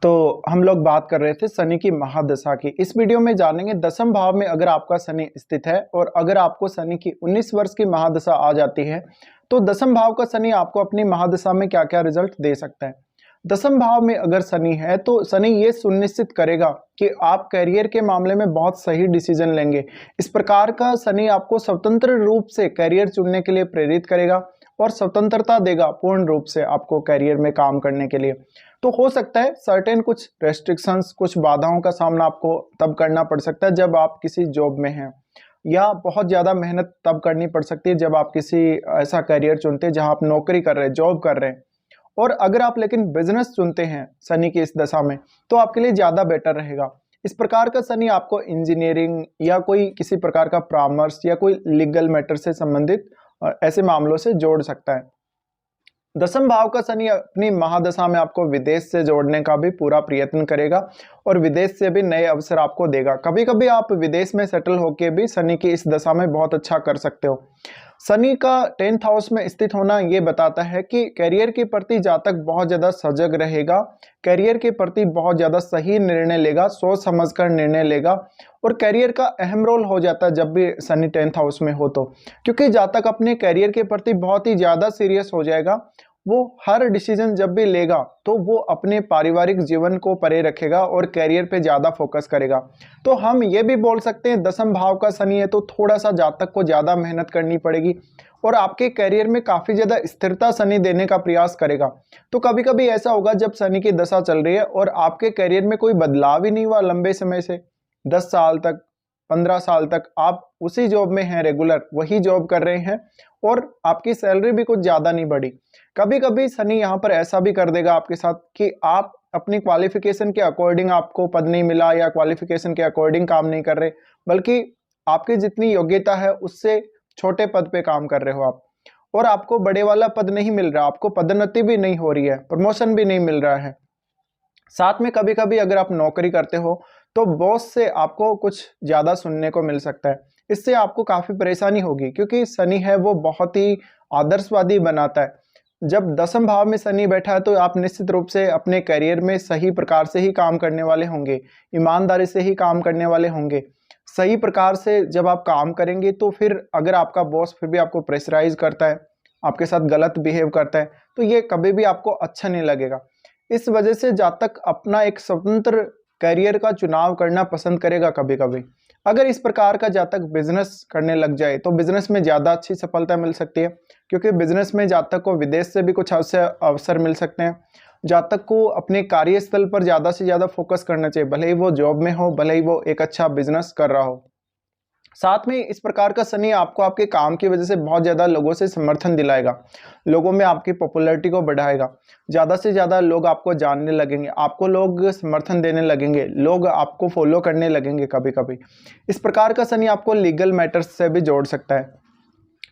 तो हम लोग बात कर रहे थे शनि की महादशा की। इस वीडियो में जानेंगे दसम भाव में अगर आपका शनि स्थित है और अगर आपको शनि की 19 वर्ष की महादशा आ जाती है तो दसम भाव का शनि आपको अपनी महादशा में क्या क्या रिजल्ट दे सकता है। दसम भाव में अगर शनि है तो शनि ये सुनिश्चित करेगा कि आप करियर के मामले में बहुत सही डिसीजन लेंगे। इस प्रकार का शनि आपको स्वतंत्र रूप से करियर चुनने के लिए प्रेरित करेगा और स्वतंत्रता देगा पूर्ण रूप से आपको करियर में काम करने के लिए। तो हो सकता है सर्टेन कुछ रेस्ट्रिक्शंस, कुछ बाधाओं का सामना आपको तब करना पड़ सकता है जब आप किसी जॉब में हैं, या बहुत ज़्यादा मेहनत तब करनी पड़ सकती है जब आप किसी ऐसा करियर चुनते हैं जहां आप नौकरी कर रहे हैं, जॉब कर रहे हैं। और अगर आप लेकिन बिजनेस चुनते हैं शनि की इस दशा में तो आपके लिए ज़्यादा बेटर रहेगा। इस प्रकार का शनि आपको इंजीनियरिंग या कोई किसी प्रकार का परामर्श या कोई लीगल मैटर से संबंधित ऐसे मामलों से जोड़ सकता है। दसम भाव का शनि अपनी महादशा में आपको विदेश से जोड़ने का भी पूरा प्रयत्न करेगा और विदेश से भी नए अवसर आपको देगा। कभी कभी आप विदेश में सेटल होकर भी शनि की इस दशा में बहुत अच्छा कर सकते हो। शनि का 10th हाउस में स्थित होना ये बताता है कि करियर के प्रति जातक बहुत ज़्यादा सजग रहेगा, करियर के प्रति बहुत ज़्यादा सही निर्णय लेगा, सोच समझकर निर्णय लेगा। और करियर का अहम रोल हो जाता है जब भी शनि 10th हाउस में हो तो, क्योंकि जातक अपने करियर के प्रति बहुत ही ज़्यादा सीरियस हो जाएगा। वो हर डिसीजन जब भी लेगा तो वो अपने पारिवारिक जीवन को परे रखेगा और करियर पे ज़्यादा फोकस करेगा। तो हम ये भी बोल सकते हैं दसम भाव का शनि है तो थोड़ा सा जातक को ज़्यादा मेहनत करनी पड़ेगी और आपके करियर में काफ़ी ज़्यादा स्थिरता शनि देने का प्रयास करेगा। तो कभी कभी ऐसा होगा जब शनि की दशा चल रही है और आपके करियर में कोई बदलाव ही नहीं हुआ लंबे समय से, 10 साल तक, 15 साल तक आप उसी जॉब में हैं, रेगुलर वही जॉब कर रहे हैं और आपकी सैलरी भी कुछ ज़्यादा नहीं बढ़ी। कभी कभी शनि यहाँ पर ऐसा भी कर देगा आपके साथ कि आप अपनी क्वालिफिकेशन के अकॉर्डिंग आपको पद नहीं मिला या क्वालिफिकेशन के अकॉर्डिंग काम नहीं कर रहे, बल्कि आपकी जितनी योग्यता है उससे छोटे पद पे काम कर रहे हो आप, और आपको बड़े वाला पद नहीं मिल रहा, आपको पदोन्नति भी नहीं हो रही है, प्रमोशन भी नहीं मिल रहा है। साथ में कभी कभी अगर आप नौकरी करते हो तो बॉस से आपको कुछ ज़्यादा सुनने को मिल सकता है। इससे आपको काफ़ी परेशानी होगी क्योंकि शनि है वो बहुत ही आदर्शवादी बनाता है। जब दसम भाव में शनि बैठा है तो आप निश्चित रूप से अपने करियर में सही प्रकार से ही काम करने वाले होंगे, ईमानदारी से ही काम करने वाले होंगे। सही प्रकार से जब आप काम करेंगे तो फिर अगर आपका बॉस फिर भी आपको प्रेशराइज करता है, आपके साथ गलत बिहेव करता है, तो ये कभी भी आपको अच्छा नहीं लगेगा। इस वजह से जातक अपना एक स्वतंत्र करियर का चुनाव करना पसंद करेगा कभी कभी। अगर इस प्रकार का जातक बिजनेस करने लग जाए तो बिजनेस में ज़्यादा अच्छी सफलता मिल सकती है, क्योंकि बिजनेस में जातक को विदेश से भी कुछ अवसर मिल सकते हैं। जातक को अपने कार्यस्थल पर ज़्यादा से ज़्यादा फोकस करना चाहिए, भले ही वो जॉब में हो, भले ही वो एक अच्छा बिजनेस कर रहा हो। साथ में इस प्रकार का शनि आपको आपके काम की वजह से बहुत ज़्यादा लोगों से समर्थन दिलाएगा, लोगों में आपकी पॉपुलैरिटी को बढ़ाएगा, ज़्यादा से ज़्यादा लोग आपको जानने लगेंगे, आपको लोग समर्थन देने लगेंगे, लोग आपको फॉलो करने लगेंगे कभी कभी। इस प्रकार का शनि आपको लीगल मैटर्स से भी जोड़ सकता है।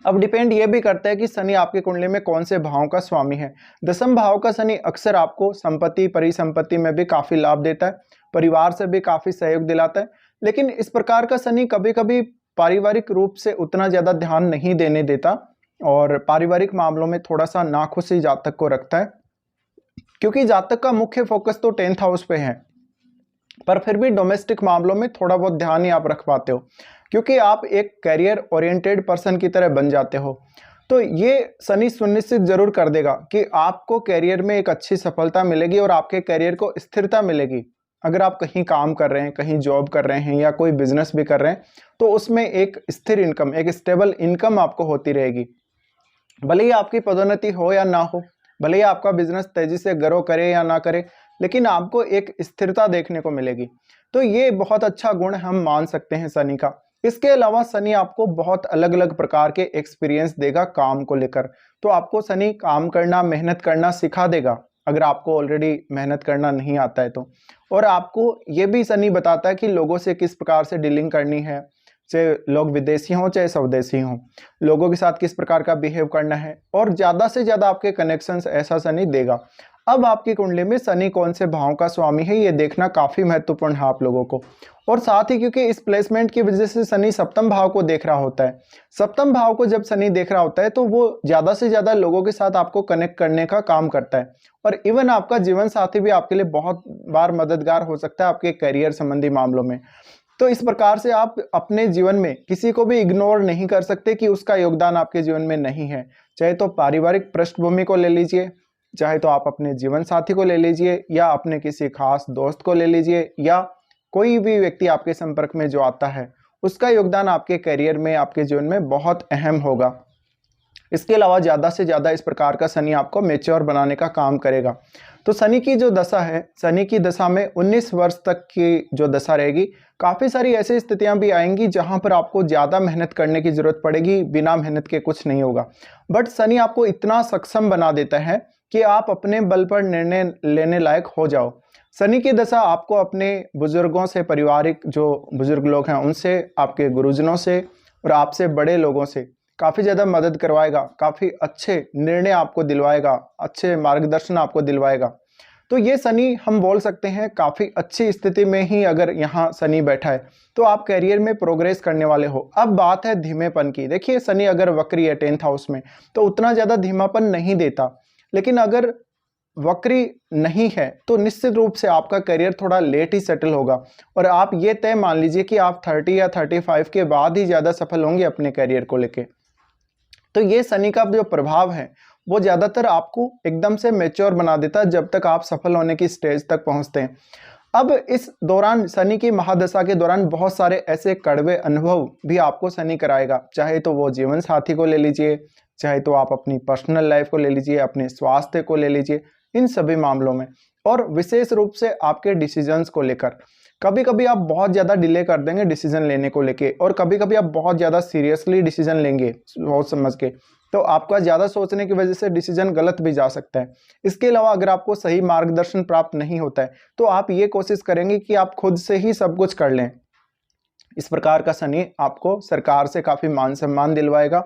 अब डिपेंड ये भी करता है कि शनि आपकी कुंडली में कौन से भाव का स्वामी है। दसम भाव का शनि अक्सर आपको संपत्ति, परिसंपत्ति में भी काफ़ी लाभ देता है, परिवार से भी काफ़ी सहयोग दिलाता है। लेकिन इस प्रकार का शनि कभी कभी पारिवारिक रूप से उतना ज़्यादा ध्यान नहीं देने देता और पारिवारिक मामलों में थोड़ा सा नाखुशी जातक को रखता है, क्योंकि जातक का मुख्य फोकस तो 10th हाउस पे है, पर फिर भी डोमेस्टिक मामलों में थोड़ा बहुत ध्यान ही आप रख पाते हो, क्योंकि आप एक करियर ओरिएंटेड पर्सन की तरह बन जाते हो। तो ये शनि सुनिश्चित जरूर कर देगा कि आपको करियर में एक अच्छी सफलता मिलेगी और आपके करियर को स्थिरता मिलेगी। अगर आप कहीं काम कर रहे हैं, कहीं जॉब कर रहे हैं या कोई बिजनेस भी कर रहे हैं तो उसमें एक स्थिर इनकम, एक स्टेबल इनकम आपको होती रहेगी। भले ही आपकी पदोन्नति हो या ना हो, भले ही आपका बिजनेस तेजी से ग्रो करे या ना करे, लेकिन आपको एक स्थिरता देखने को मिलेगी। तो ये बहुत अच्छा गुण हम मान सकते हैं शनि का। इसके अलावा शनि आपको बहुत अलग अलग प्रकार के एक्सपीरियंस देगा काम को लेकर। तो आपको शनि काम करना, मेहनत करना सिखा देगा अगर आपको ऑलरेडी मेहनत करना नहीं आता है तो। और आपको ये भी शनि बताता है कि लोगों से किस प्रकार से डीलिंग करनी है, चाहे लोग विदेशी हों चाहे स्वदेशी हों, लोगों के साथ किस प्रकार का बिहेव करना है, और ज़्यादा से ज़्यादा आपके कनेक्शंस ऐसा शनि देगा। अब आपकी कुंडली में शनि कौन से भाव का स्वामी है ये देखना काफी महत्वपूर्ण है आप लोगों को। और साथ ही क्योंकि इस प्लेसमेंट की वजह से शनि सप्तम भाव को देख रहा होता है, सप्तम भाव को जब शनि देख रहा होता है तो वो ज्यादा से ज्यादा लोगों के साथ आपको कनेक्ट करने का काम करता है। और इवन आपका जीवन साथी भी आपके लिए बहुत बार मददगार हो सकता है आपके करियर संबंधी मामलों में। तो इस प्रकार से आप अपने जीवन में किसी को भी इग्नोर नहीं कर सकते कि उसका योगदान आपके जीवन में नहीं है। चाहे तो पारिवारिक पृष्ठभूमि को ले लीजिए, चाहे तो आप अपने जीवन साथी को ले लीजिए, या अपने किसी खास दोस्त को ले लीजिए, या कोई भी व्यक्ति आपके संपर्क में जो आता है उसका योगदान आपके करियर में, आपके जीवन में बहुत अहम होगा। इसके अलावा ज़्यादा से ज़्यादा इस प्रकार का शनि आपको मेच्योर बनाने का काम करेगा। तो शनि की जो दशा है, शनि की दशा में 19 वर्ष तक की जो दशा रहेगी, काफ़ी सारी ऐसी स्थितियां भी आएंगी जहां पर आपको ज़्यादा मेहनत करने की ज़रूरत पड़ेगी, बिना मेहनत के कुछ नहीं होगा। बट शनि आपको इतना सक्षम बना देता है कि आप अपने बल पर निर्णय लेने लायक हो जाओ। शनि की दशा आपको अपने बुजुर्गों से, पारिवारिक जो बुजुर्ग लोग हैं उनसे, आपके गुरुजनों से और आपसे बड़े लोगों से काफ़ी ज़्यादा मदद करवाएगा, काफ़ी अच्छे निर्णय आपको दिलवाएगा, अच्छे मार्गदर्शन आपको दिलवाएगा। तो ये शनि हम बोल सकते हैं काफ़ी अच्छी स्थिति में ही अगर यहाँ शनि बैठा है तो आप करियर में प्रोग्रेस करने वाले हो। अब बात है धीमेपन की। देखिए शनि अगर वक्री है 10th हाउस में तो उतना ज़्यादा धीमापन नहीं देता, लेकिन अगर वक्री नहीं है तो निश्चित रूप से आपका करियर थोड़ा लेट ही सेटल होगा। और आप ये तय मान लीजिए कि आप 30 या 35 के बाद ही ज़्यादा सफल होंगे अपने करियर को लेके। तो ये शनि का जो प्रभाव है वो ज़्यादातर आपको एकदम से मैच्योर बना देता है जब तक आप सफल होने की स्टेज तक पहुंचते हैं। अब इस दौरान शनि की महादशा के दौरान बहुत सारे ऐसे कड़वे अनुभव भी आपको शनि कराएगा, चाहे तो वो जीवन साथी को ले लीजिए, चाहे तो आप अपनी पर्सनल लाइफ को ले लीजिए, अपने स्वास्थ्य को ले लीजिए, इन सभी मामलों में। और विशेष रूप से आपके डिसीजंस को लेकर कभी कभी आप बहुत ज़्यादा डिले कर देंगे डिसीजन लेने को लेके, और कभी कभी आप बहुत ज़्यादा सीरियसली डिसीजन लेंगे सोच समझ के, तो आपका ज़्यादा सोचने की वजह से डिसीजन गलत भी जा सकता है। इसके अलावा अगर आपको सही मार्गदर्शन प्राप्त नहीं होता है तो आप ये कोशिश करेंगे कि आप खुद से ही सब कुछ कर लें। इस प्रकार का शनि आपको सरकार से काफ़ी मान सम्मान दिलवाएगा।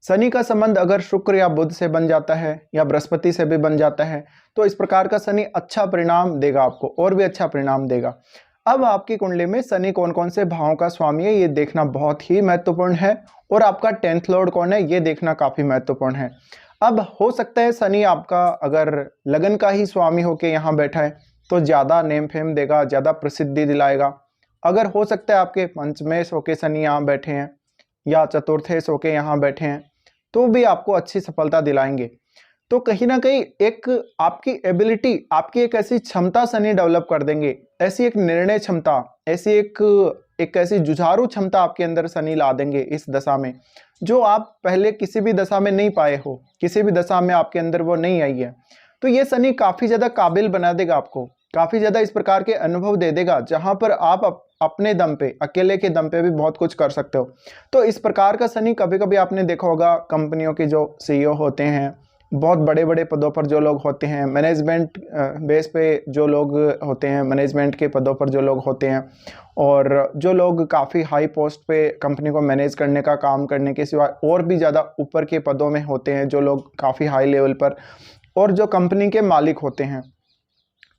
शनि का संबंध अगर शुक्र या बुध से बन जाता है या बृहस्पति से भी बन जाता है तो इस प्रकार का शनि अच्छा परिणाम देगा आपको, और भी अच्छा परिणाम देगा। अब आपकी कुंडली में शनि कौन कौन से भावों का स्वामी है ये देखना बहुत ही महत्वपूर्ण है, और आपका 10th लॉर्ड कौन है ये देखना काफी महत्वपूर्ण है। अब हो सकता है शनि आपका अगर लगन का ही स्वामी होके यहाँ बैठा है तो ज्यादा नेम फेम देगा, ज्यादा प्रसिद्धि दिलाएगा। अगर हो सकता है आपके पंचमेश होके शनि यहाँ बैठे हैं या चतुर्थेश होके यहाँ बैठे हैं तो भी आपको अच्छी सफलता दिलाएंगे। तो कहीं ना कहीं एक आपकी एबिलिटी, आपकी एक ऐसी क्षमता शनि डेवलप कर देंगे, ऐसी एक निर्णय क्षमता, ऐसी एक ऐसी जुझारू क्षमता आपके अंदर शनि ला देंगे इस दशा में, जो आप पहले किसी भी दशा में नहीं पाए हो, किसी भी दशा में आपके अंदर वो नहीं आई है। तो ये शनि काफी ज्यादा काबिल बना देगा आपको, काफी ज्यादा इस प्रकार के अनुभव दे देगा जहां पर आप अपने दम पे, अकेले के दम पे भी बहुत कुछ कर सकते हो। तो इस प्रकार का शनि कभी कभी आपने देखा होगा कंपनियों के जो सीईओ होते हैं, बहुत बड़े बड़े पदों पर जो लोग होते हैं, मैनेजमेंट बेस पे जो लोग होते हैं, मैनेजमेंट के पदों पर जो लोग होते हैं, और जो लोग काफ़ी हाई पोस्ट पे कंपनी को मैनेज करने का काम करने के सिवा और भी ज़्यादा ऊपर के पदों में होते हैं, जो लोग काफ़ी हाई लेवल पर, और जो कंपनी के मालिक होते हैं,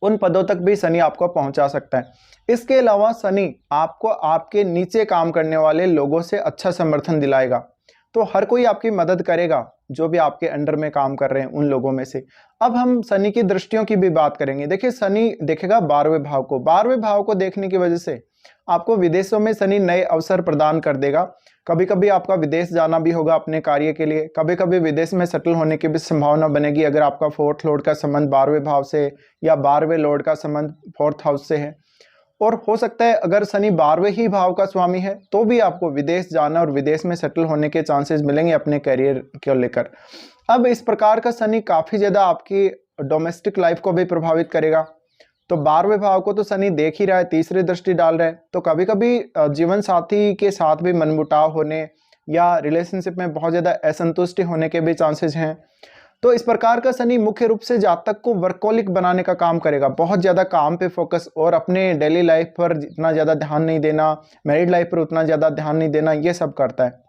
उन पदों तक भी शनि आपको पहुंचा सकता है। इसके अलावा शनि आपको आपके नीचे काम करने वाले लोगों से अच्छा समर्थन दिलाएगा। तो हर कोई आपकी मदद करेगा जो भी आपके अंडर में काम कर रहे हैं उन लोगों में से। अब हम शनि की दृष्टियों की भी बात करेंगे। देखिए शनि देखेगा 12वें भाव को, 12वें भाव को देखने की वजह से आपको विदेशों में शनि नए अवसर प्रदान कर देगा। कभी कभी आपका विदेश जाना भी होगा अपने कार्य के लिए, कभी कभी विदेश में सेटल होने की भी संभावना बनेगी अगर आपका 4th लॉर्ड का संबंध 12वें भाव से या 12वें लॉर्ड का संबंध 4th हाउस से है। और हो सकता है अगर शनि 12वें ही भाव का स्वामी है तो भी आपको विदेश जाना और विदेश में सेटल होने के चांसेस मिलेंगे अपने करियर को लेकर। अब इस प्रकार का शनि काफ़ी ज़्यादा आपकी डोमेस्टिक लाइफ को भी प्रभावित करेगा। तो 12वें भाव को तो शनि देख ही रहा है, तीसरी दृष्टि डाल रहा है, तो कभी कभी जीवन साथी के साथ भी मनमुटाव होने या रिलेशनशिप में बहुत ज़्यादा असंतुष्टि होने के भी चांसेस हैं। तो इस प्रकार का शनि मुख्य रूप से जातक को वर्कोलिक बनाने का काम करेगा, बहुत ज़्यादा काम पे फोकस और अपने डेली लाइफ पर इतना ज़्यादा ध्यान नहीं देना, मैरिड लाइफ पर उतना ज़्यादा ध्यान नहीं देना, ये सब करता है।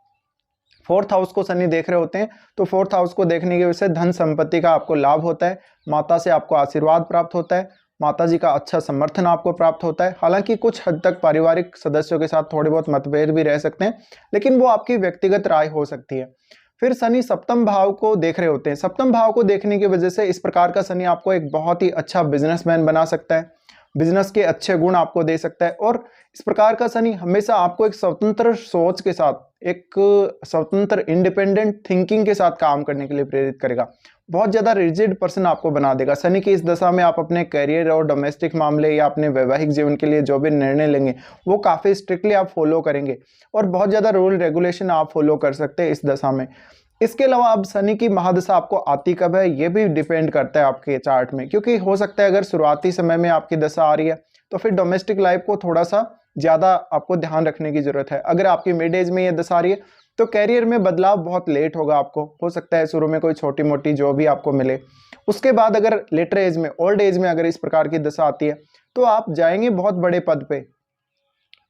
फोर्थ हाउस को शनि देख रहे होते हैं, तो फोर्थ हाउस को देखने की वजह से धन संपत्ति का आपको लाभ होता है, माता से आपको आशीर्वाद प्राप्त होता है, माता जी का अच्छा समर्थन आपको प्राप्त होता है। हालांकि कुछ हद तक पारिवारिक सदस्यों के साथ थोड़े बहुत मतभेद भी रह सकते हैं, लेकिन वो आपकी व्यक्तिगत राय हो सकती है। फिर शनि सप्तम भाव को देख रहे होते हैं। सप्तम भाव को देखने की वजह से इस प्रकार का शनि आपको एक बहुत ही अच्छा बिजनेसमैन बना सकता है, बिजनेस के अच्छे गुण आपको दे सकता है। और इस प्रकार का शनि हमेशा आपको एक स्वतंत्र सोच के साथ, एक स्वतंत्र इंडिपेंडेंट थिंकिंग के साथ काम करने के लिए प्रेरित करेगा। बहुत ज़्यादा रिजिड पर्सन आपको बना देगा। शनि की इस दशा में आप अपने करियर और डोमेस्टिक मामले या अपने वैवाहिक जीवन के लिए जो भी निर्णय लेंगे वो काफ़ी स्ट्रिक्टली आप फॉलो करेंगे और बहुत ज़्यादा रूल रेगुलेशन आप फॉलो कर सकते हैं इस दशा में। इसके अलावा अब शनि की महादशा आपको आती कब है ये भी डिपेंड करता है आपके चार्ट में, क्योंकि हो सकता है अगर शुरुआती समय में आपकी दशा आ रही है तो फिर डोमेस्टिक लाइफ को थोड़ा सा ज़्यादा आपको ध्यान रखने की जरूरत है। अगर आपकी मिड एज में ये दशा आ रही है तो कैरियर में बदलाव बहुत लेट होगा। आपको हो सकता है शुरू में कोई छोटी मोटी जॉब भी आपको मिले, उसके बाद अगर लेटर एज में, ओल्ड एज में अगर इस प्रकार की दशा आती है तो आप जाएंगे बहुत बड़े पद पे।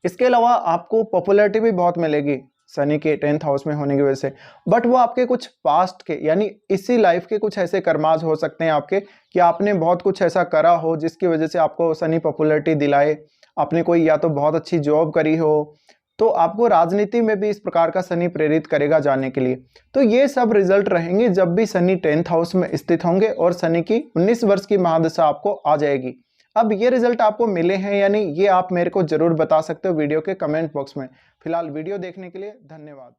इसके अलावा आपको पॉपुलैरिटी भी बहुत मिलेगी शनि के 10th हाउस में होने की वजह से, बट वो आपके कुछ पास्ट के यानी इसी लाइफ के कुछ ऐसे कर्माज हो सकते हैं आपके कि आपने बहुत कुछ ऐसा करा हो जिसकी वजह से आपको शनि पॉपुलैरिटी दिलाए। आपने कोई या तो बहुत अच्छी जॉब करी हो, तो आपको राजनीति में भी इस प्रकार का शनि प्रेरित करेगा जाने के लिए। तो ये सब रिजल्ट रहेंगे जब भी शनि 10th हाउस में स्थित होंगे और शनि की 19 वर्ष की महादशा आपको आ जाएगी। अब ये रिजल्ट आपको मिले हैं या नहीं ये आप मेरे को जरूर बता सकते हो वीडियो के कमेंट बॉक्स में। फिलहाल वीडियो देखने के लिए धन्यवाद।